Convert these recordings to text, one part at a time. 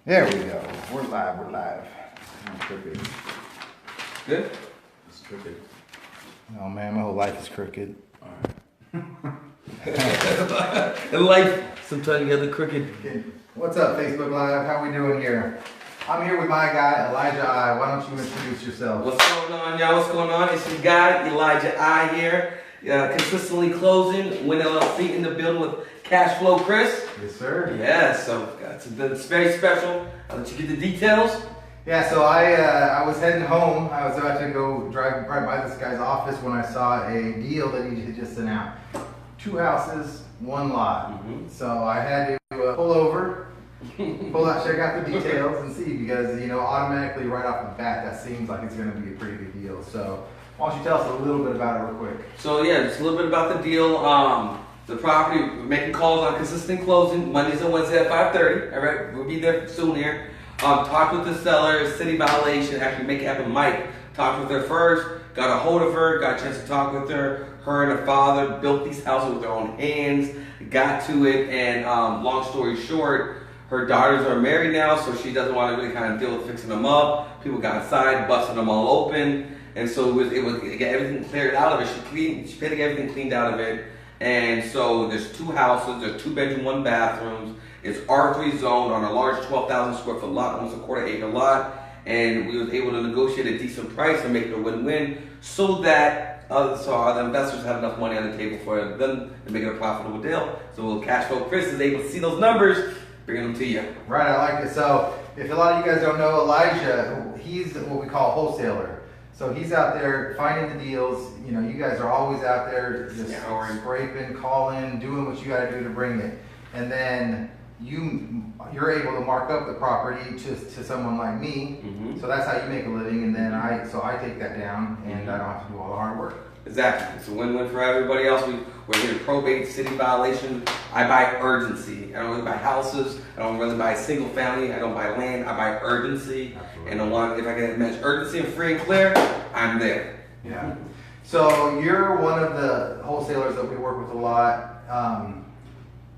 There we go. We're live. We're live. I'm crooked. Good? It's crooked. Oh man, my whole life is crooked. In life, sometimes you get the crooked. What's up, Facebook Live? How we doing here? I'm here with my guy, Elijah I. Why don't you introduce yourself? What's going on, y'all? What's going on? It's your guy, Elijah I here. Consistently closing. WIIN LLC in the building with Cashflow Kris. Yes, sir. Yeah, so it's very special. I'll let you get the details. Yeah, so I was heading home. I was about to go drive right by this guy's office when I saw a deal that he had just sent out. 2 houses, 1 lot. Mm-hmm. So I had to pull over, check out the details and see, because, you know, automatically right off the bat, that seems like it's going to be a pretty good deal. So why don't you tell us a little bit about it real quick? So yeah, just a little bit about the deal. The property, we're making calls on consistent closing, Mondays and Wednesdays at 5:30. All right, we'll be there soon here. Talked with the seller, city violation, actually make it happen. Mike talked with her first, got a hold of her, got a chance to talk with her. Her and her father built these houses with their own hands, got to it, and long story short, her daughters are married now, so she doesn't want to really kind of deal with fixing them up. People got inside, busting them all open, and so it was get everything cleared out of it. She paid to get everything cleaned out of it, and so there's 2 houses, there's 2 bedroom, 1 bathrooms. It's R3 zoned on a large 12,000 square foot lot, almost a quarter acre lot, and we was able to negotiate a decent price and make it a win-win, so that the investors have enough money on the table for them to make it a profitable deal. So Cashflow Kris is able to see those numbers, bringing them to you. Right, I like it. So if a lot of you guys don't know Elijah, he's what we call a wholesaler. So he's out there finding the deals. You know, you guys are always out there just scraping, calling, doing what you got to do to bring it. And then you're able to mark up the property to someone like me. Mm-hmm. So that's how you make a living. And then I take that down, and I don't have to do all the hard work. Exactly. It's a win-win for everybody else. We're here to probate, city violation. I buy urgency. I don't really buy houses. I don't really buy single family. I don't buy land. I buy urgency. Absolutely. And if I can manage urgency and free and clear, I'm there. Yeah. So you're one of the wholesalers that we work with a lot.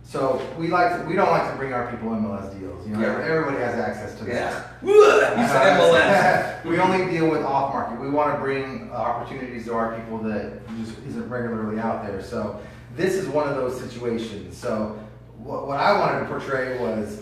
So we don't like to bring our people MLS deals. You know, everybody has access to this. Yeah. We only deal with off market. We want to bring opportunities to our people that just isn't regularly out there. So this is one of those situations. So what I wanted to portray was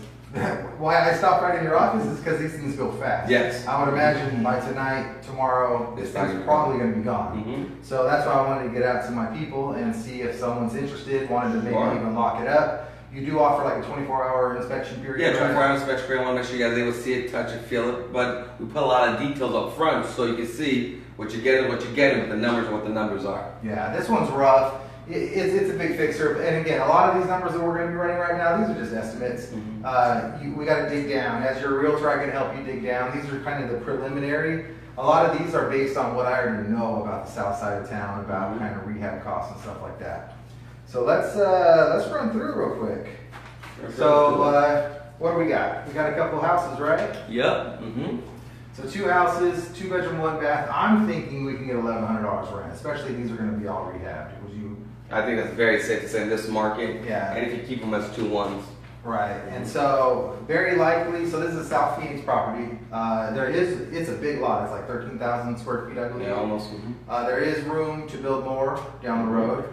why I stopped right in your office is because these things go fast. Yes. I would imagine by tonight, tomorrow, this thing's probably going to be gone. Mm-hmm. So that's why I wanted to get out to my people and see if someone's interested, wanted to maybe even lock it up. You do offer like a 24-hour inspection period. Yeah, 24-hour inspection period. I want to make sure you guys are able to see it, touch it, feel it. But we put a lot of details up front so you can see what you're getting, but the numbers and what the numbers are. Yeah, this one's rough. It's a big fixer. And again, a lot of these numbers that we're going to be running right now, these are just estimates. Mm-hmm. We got to dig down. As your realtor, I can help you dig down. These are kind of the preliminary. A lot of these are based on what I already know about the south side of town, about kind of rehab costs and stuff like that. So let's run through real quick. So what do we got? We got a couple houses, right? Yep. Mm-hmm. So 2 houses, 2 bedroom, 1 bath. I'm thinking we can get $1,100 rent, especially these are going to be all rehabbed. I think that's very safe to say in this market. Yeah. And if you keep them as 2 ones. Right. And so very likely, so this is a South Phoenix property. It's a big lot. It's like 13,000 square feet, I believe. Yeah, almost. Mm-hmm. There is room to build more down the road.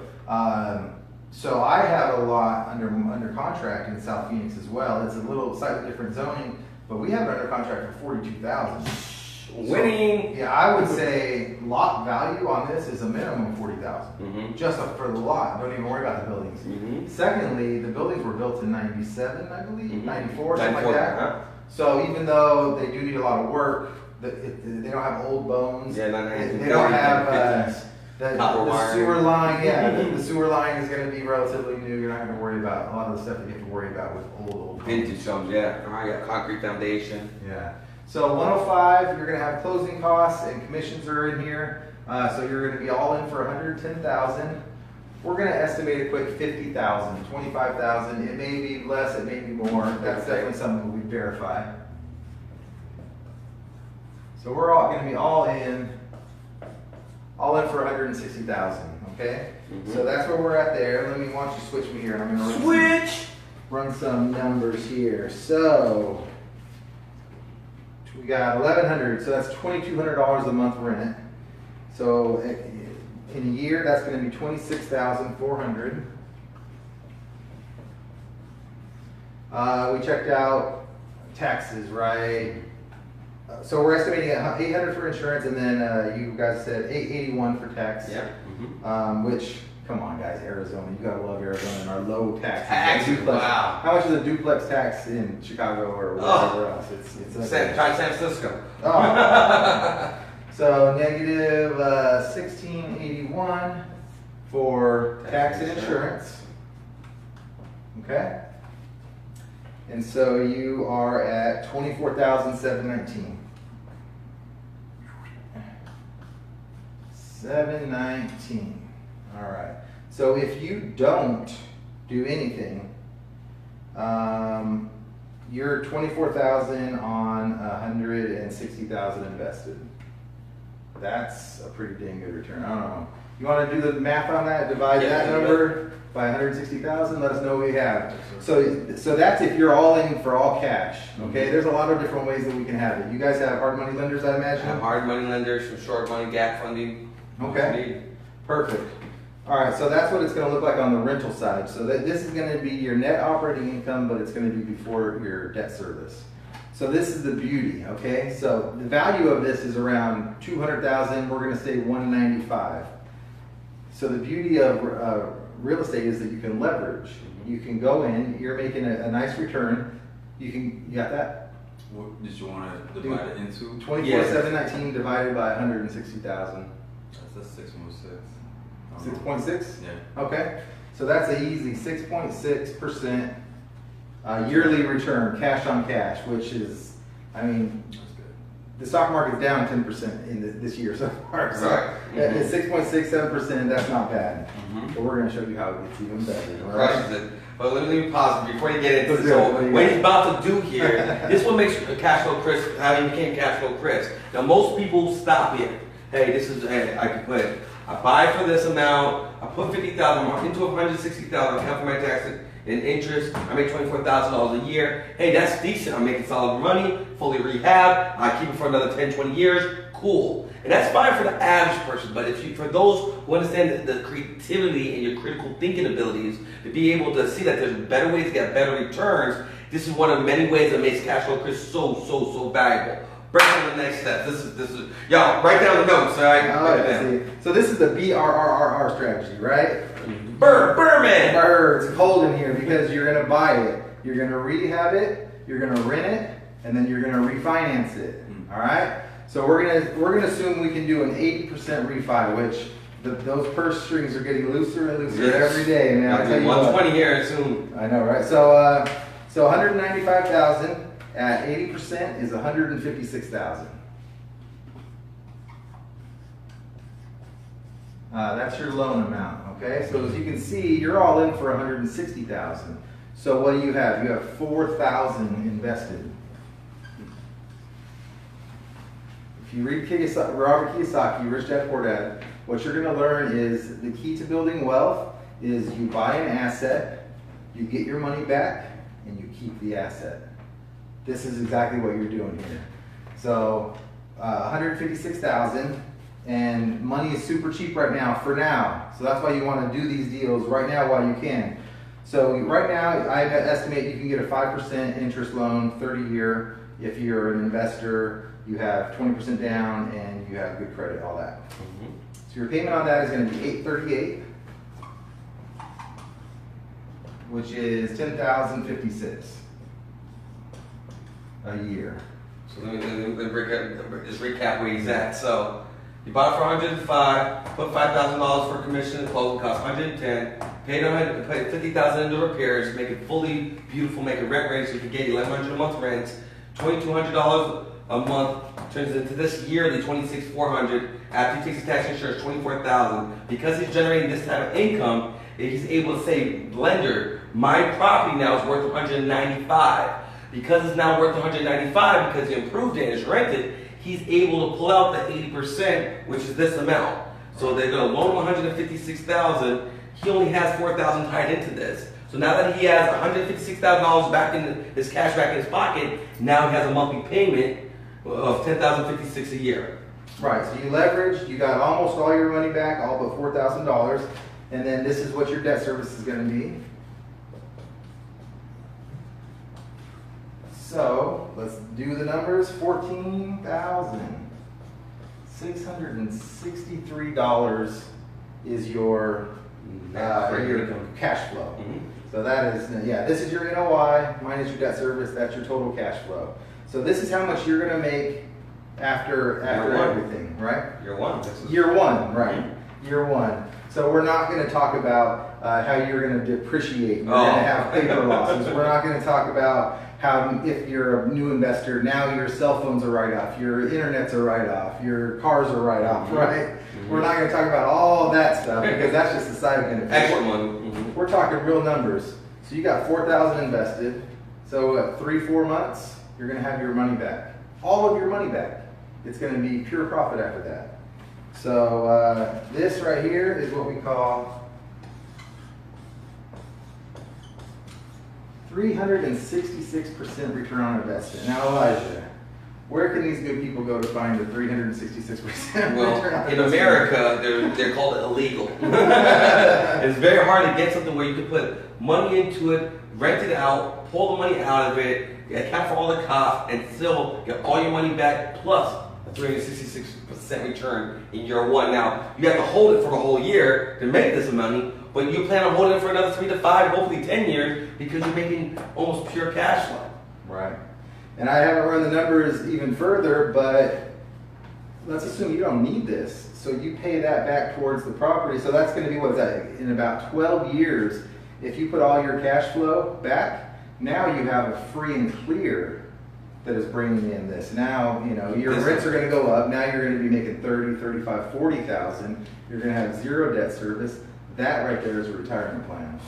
So I have a lot under contract in South Phoenix as well. It's a little slightly different zoning, but we have it under contract for $42,000. Winning. So, yeah, I would say lot value on this is a minimum of $40,000, just for the lot. Don't even worry about the buildings. Mm-hmm. Secondly, the buildings were built in '97, I believe, '94, something like that. Uh-huh. So even though they do need a lot of work, they don't have old bones. Yeah, they don't have. The sewer line, the sewer line is going to be relatively new. You're not going to worry about a lot of the stuff that you have to worry about with old vintage homes. Yeah, I got concrete foundation. Yeah. So 105, you're going to have closing costs and commissions are in here. So you're going to be all in for $110,000. We're going to estimate a quick $50,000, $25,000. It may be less, it may be more. That's definitely something we verify. So we're all going to be all in for $160,000, okay? Mm-hmm. So that's where we're at there. Why don't you switch me here? I'm going to run some numbers here. So We got 1,100, so that's $2,200 a month rent. So in a year, that's going to be 26,400. We checked out taxes, right? So we're estimating 800 for insurance, and then you guys said 881 for tax. Yeah. Which, come on, guys, Arizona, you gotta love Arizona and our low taxes. Taxes, wow. How much is a duplex tax in Chicago or wherever else? It's Try San Francisco. Oh. So negative 1681 for tax and insurance. Okay. And so you are at 24,719. 719. All right. So if you don't do anything, you're 24,000 on 160,000 invested. That's a pretty dang good return. I don't know. You want to do the math on that? Divide that number by 160,000. Let us know what we have. So that's if you're all in for all cash. Okay. There's a lot of different ways that we can have it. You guys have hard money lenders, I imagine. Have hard money lenders, some short money gap funding. Okay. Perfect. All right. So that's what it's going to look like on the rental side. So this is going to be your net operating income, but it's going to be before your debt service. So this is the beauty, okay? So the value of this is around 200,000. We're going to say 195. So the beauty of real estate is that you can leverage. You can go in. You're making a nice return. You got that? What did you want to divide it into? 24,719 divided by 160,000. That's 6.6. 6.6? Yeah. Okay. So that's an easy 6.6%. Yearly return, cash on cash, which is, I mean, That's good. the stock market's down 10% in this year so far. So Right. it's 6.67%, that's not bad. Mm-hmm. But we're going to show you how it gets even better. All Crushes right? it. But let me pause before you get into Let's this. do it. So What do you what got? he's about to do here, this what makes Cashflow Kris, how he became Cashflow Kris. Now most people stop here. Hey, this is, hey, I buy for this amount, I put 50,000 into 160,000, I cover my taxes and interest, I make $24,000 a year. Hey, that's decent. I'm making solid money, fully rehab, I keep it for another 10, 20 years, cool. And that's fine for the average person, but for those who understand the creativity and your critical thinking abilities, to be able to see that there's better ways to get better returns, this is one of many ways that makes Cashflow Kris so valuable. Break down the next step. This is y'all write down the notes, all right? All right, so this is the BRRR strategy, right? Burman! It's cold in here because you're going to buy it, you're going to rehab it, you're going to rent it, and then you're going to refinance it. All right. So we're gonna assume we can do an 80% refi, which those purse strings are getting looser and looser every day. Man, I tell you 120 what. here soon. I know, right? So 195,000 at 80% is 156,000. That's your loan amount, okay? So as you can see, you're all in for 160,000. So what do you have? You have 4,000 invested. If you read Robert Kiyosaki, Rich Dad Poor Dad, what you're going to learn is the key to building wealth is you buy an asset, you get your money back, and you keep the asset. This is exactly what you're doing here. So 156,000. And money is super cheap right now, for now. So that's why you want to do these deals right now while you can. So right now, I estimate you can get a 5% interest loan, 30-year. If you're an investor, you have 20% down and you have good credit, all that. So your payment on that is going to be $838, which is $10,056 a year. So let me just recap where he's at. So you bought it for 105, put $5,000 for commission and closing costs, 110, paid $50,000 into repairs, make it fully beautiful, make it rent ready so you can get $1,100 a month rent, $2,200 a month turns into this yearly $26,400. After he takes his tax insurance, $24,000. Because he's generating this type of income, he's able to say, lender, my property now is worth $195. Because it's now worth $195 because he improved it and it's rented, he's able to pull out the 80%, which is this amount. So they're going to loan him $156,000. He only has $4,000 tied into this. So now that he has $156,000 back in his cash back in his pocket, now he has a monthly payment of $10,056 a year. Right, so you leveraged, you got almost all your money back, all but $4,000, and then this is what your debt service is gonna be. So, let's do the numbers, $14,663 is your cash flow. So that is, yeah, this is your NOI minus your debt service, that's your total cash flow. So this is how much you're gonna make after everything, right? Year one. Year one, right. Year one. So we're not gonna talk about how you're gonna depreciate, you're gonna have paper losses. We're not gonna talk about how if you're a new investor, now your cell phone's a write-off, your internet's a write-off, your cars are a write-off, right? We're not gonna talk about all that stuff because that's just the side benefit. Extra money. We're talking real numbers. So you got $4,000 invested. So at 3-4 months, you're gonna have your money back. All of your money back. It's gonna be pure profit after that. So this right here is what we call 366% return on investment. Now Elijah, where can these good people go to find a 366% return on Well, in investment? America, they're called illegal. It's very hard to get something where you can put money into it, rent it out, pull the money out of it, account for all the costs, and still get all your money back plus a 366% return in year one. Now, you have to hold it for the whole year to make this money, but you plan on holding it for another 3 to 5, hopefully 10 years, because you're making almost pure cash flow. Right. And I haven't run the numbers even further, but let's assume you don't need this. So you pay that back towards the property. So that's going to be what's that? In about 12 years, if you put all your cash flow back, now you have a free and clear that is bringing in this. Now, you know, your rents are going to go up. Now you're going to be making 30, 35, 40,000. You're going to have zero debt service. That right there is a retirement plan.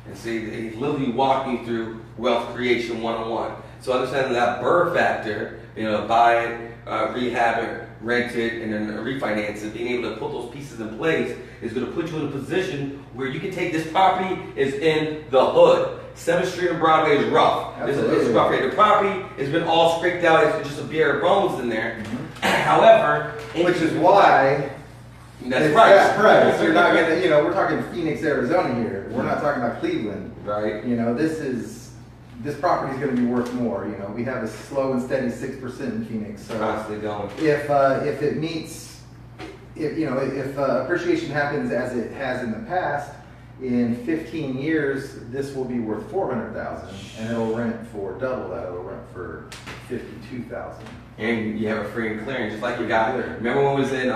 And see, they literally walk you through wealth creation 101. So understanding that BRRR factor, you know, buy it, rehab it, rent it, and then refinance it, being able to put those pieces in place is going to put you in a position where you can take this property is in the hood. 7th Street and Broadway is rough. It's rough. The property has been all scraped out. It's just a bare bones in there. However, which is why that's right. So you're not gonna, you know, we're talking Phoenix, Arizona here. We're not talking about Cleveland, right? You know, this property is going to be worth more. You know, we have a slow and steady 6% in Phoenix. So constantly going. If it meets, if appreciation happens as it has in the past, in 15 years, this will be worth $400,000, and it'll rent for double that. It'll rent for $52,000. And you have a free and clearing, just like you got. Remember when we was in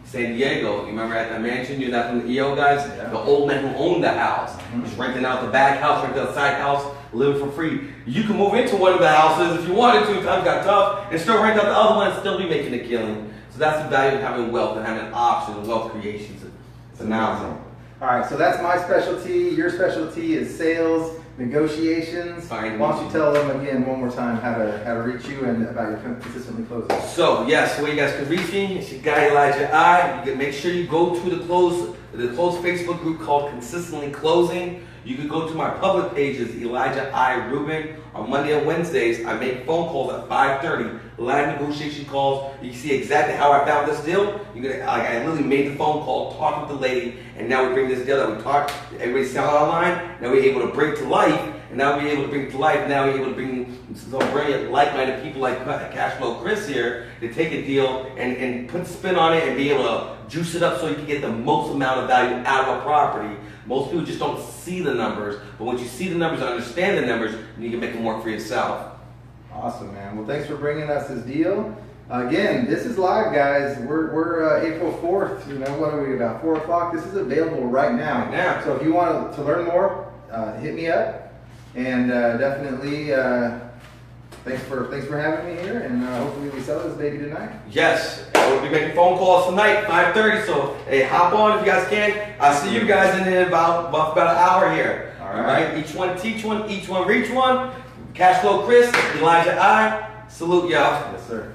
San Diego? You remember at the mansion? You're not from the EO guys. Yeah. The old man who owned the house, was renting out the back house, renting out the side house, living for free. You can move into one of the houses if you wanted to. Times got tough, and still rent out the other one and still be making a killing. So that's the value of having wealth and having options and wealth creations. It's amazing. All right, so that's my specialty. Your specialty is sales, negotiations. Why don't you tell them again one more time how to reach you and about your consistently closing? So yes, the way you guys can reach me, it's your guy Elijah I. You can make sure you go to the closed Facebook group called Consistently Closing. You can go to my public pages, Elijah I. Rubin. On Monday and Wednesdays, I make phone calls at 5:30, live negotiation calls. You can see exactly how I found this deal. I literally made the phone call, talked with the lady, and now we bring this deal that we talked. Everybody's selling online. Now we're able to bring to life, and now we're able to bring to life. Now we're able to bring some brilliant, like-minded people like Cashflow Kris here to take a deal and put spin on it and be able to juice it up so you can get the most amount of value out of a property. Most people just don't see the numbers, but once you see the numbers and understand the numbers, you can make them work for yourself. Awesome, man. Well, thanks for bringing us this deal. Again, this is live, guys. We're April 4th. You know, what are we, about 4 o'clock? This is available right now. So if you want to learn more, hit me up. And definitely, thanks for having me here. And hopefully we sell this baby tonight. Yes, we'll be making phone calls tonight, 5:30. So hey, hop on if you guys can. I'll see you guys in about an hour here. All right. Each one teach one, each one reach one. Cashflow Kris, Elijah I. Salute y'all. Yes, sir.